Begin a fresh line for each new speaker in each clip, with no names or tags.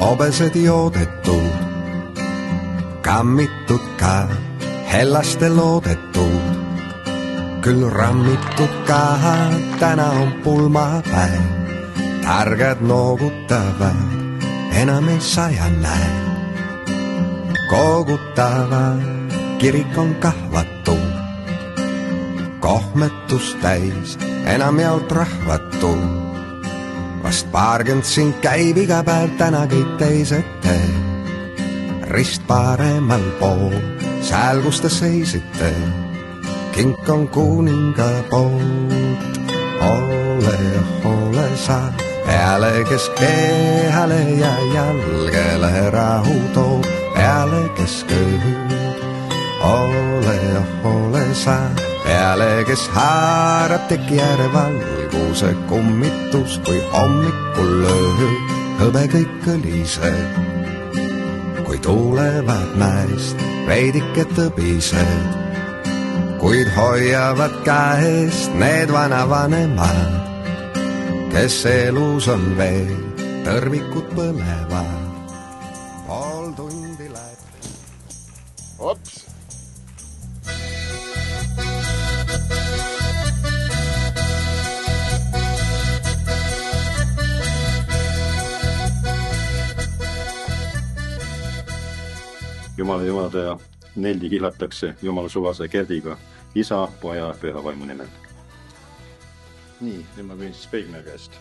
hobesed joodetud, kammitud ka hellaste loodetud. Küll rammitud ka, täna on pulmapäev, targad noogutavad, enam ei saja näe. Koogutavad, kirik on kahvatu, kohmetus täis, enam jaolt rahvatu. Vast paarkümmend siin käib iga päev, täna kõik teised teeb. Rist paremal pool, sääl kus te seisite, kink on kuninga poolt. Ole sa peale, kes kehale ja jalgele rahu toob, peale keskööd. Ole sa peale, kes haarab teki ääre valguse kummitus, kui hommikul lööb hõbe kõik kõlised. Kui tulevad naist veidike tõbised, kuid hoiavad käest need vanavanemad, kes elus on veel, tõrvikud põlevad. Pool tundi läheb.
Ops!
Jumala jumalataja Nelli kihlatakse Jumala suvase Gerdiga, isa, poja, püha vaimu nimel. Nii, nüüd ma küsin siis Peigmäe käest.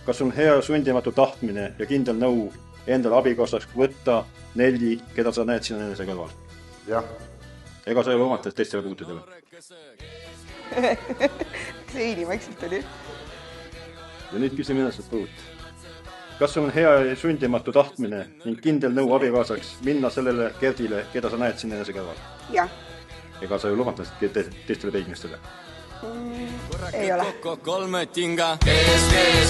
Kas on hea sundimatu tahtmine ja kindel nõu endale abikaasaks võtta Nelli, keda sa näed sina enese kõrval?
Jah.
Ega sa ei ole omates teistele puutidele?
See inimekselt oli.
Ja nüüd küsin minna seda puut. Kas on hea ja sundimatu tahtmine ning kindel nõu abikaasaks minna sellele Gerdile, keda sa näed siin enese kõrval?
Jah.
Ega sa ei ole omates teistele peigmistele?
Ei ole.
Kolme tinga. Kes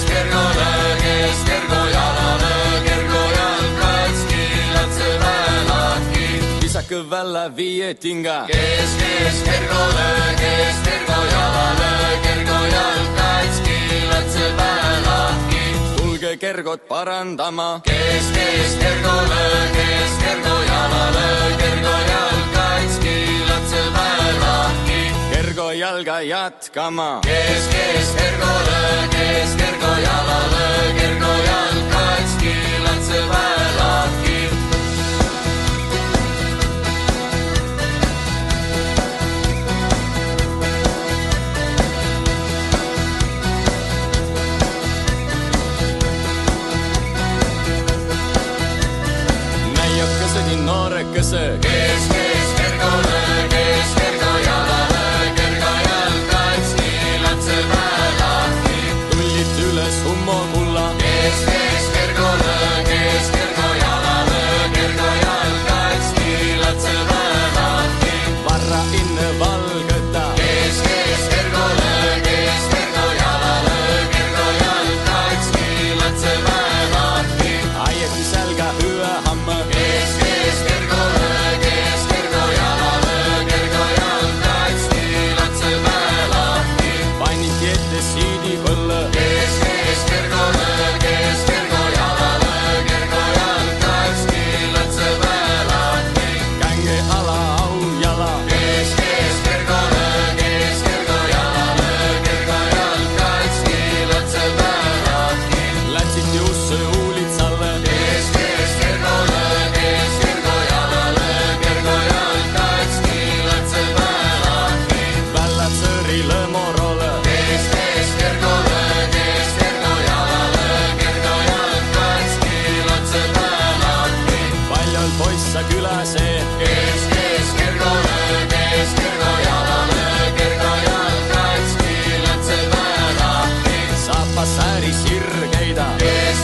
kergole, kes kergo jalale, kergo jalkatski, latse väelahki. Lisake vällä 5 tinga. Kes kergole, kes kergo jalale, kergo jalkatski, latse väelahki. Tulge kergot parandama. Kes kergole, kes kergo jalale, kergo jalkatski, latse väelahki. Kergo jalga jatkama. Kes kergole, kes kergo jalale, kergo jalkatski, latse väelahki. Näiokese nii noorekese. Kes kergole, kes kergo jalale, kergo jalkatski, latse väelahki. Tullid üles hummo mulla. Kes kergole, kes kergo jalale, kergo jalkatski, latse väelahki. Varra inne valgeta. Kes kergole, kes kergo jalale, kergo jalkatski, latse väelahki. Aieti sälga hyö hamma. Kes kergole, kes kergo jalale, kergo jalkatski, latse väelahki. Painin tiette siidi põlle. Kes kergole, kes kergo jalale, kergo jalkatski, latse väelahki. Känge ala au jala. Kes kergole, kes kergo jalale, kergo jalkatski, latse väelahki. Lätsid juusse uulitsalle. Kes kergole, kes kergo jalale, kergo jalkatski, latse väelahki. Vällad sõri lõmorole. Kes kergole, kes kergo jalale, kergo jalkatski, latse väelahki. Paljal poissa külasee. Kes kergole, kes kergo jalale, kergo jalkatski, latse väelahki. Saapa sääri sirgeida. Kes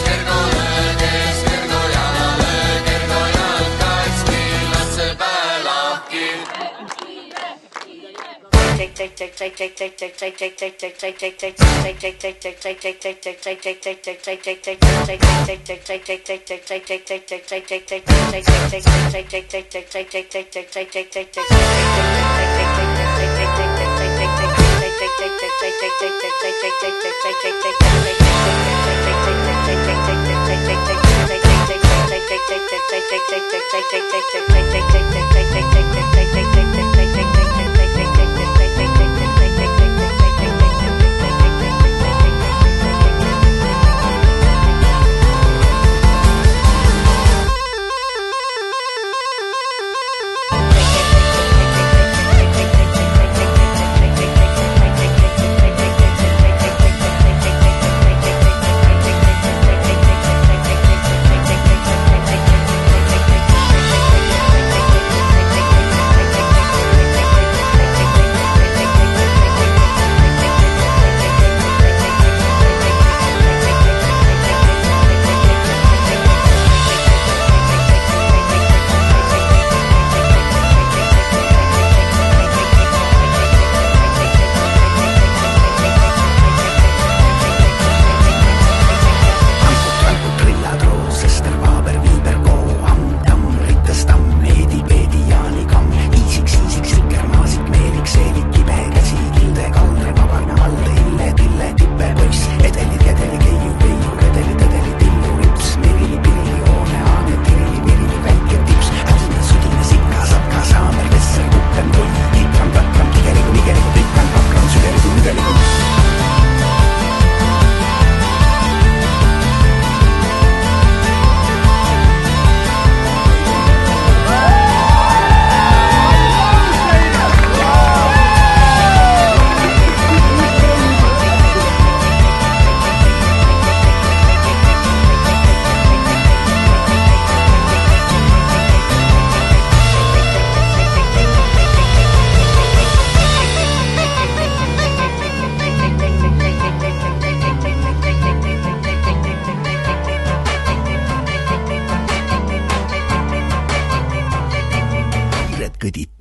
kergole, kes kergo jalale, kergo jalkatski, latse väelahki.
Take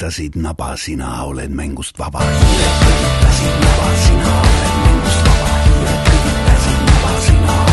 kõditasid naba, sina oled mängust vaba. Hiired kõditasid naba, sina oled mängust vaba. Hiired kõditasid naba, sina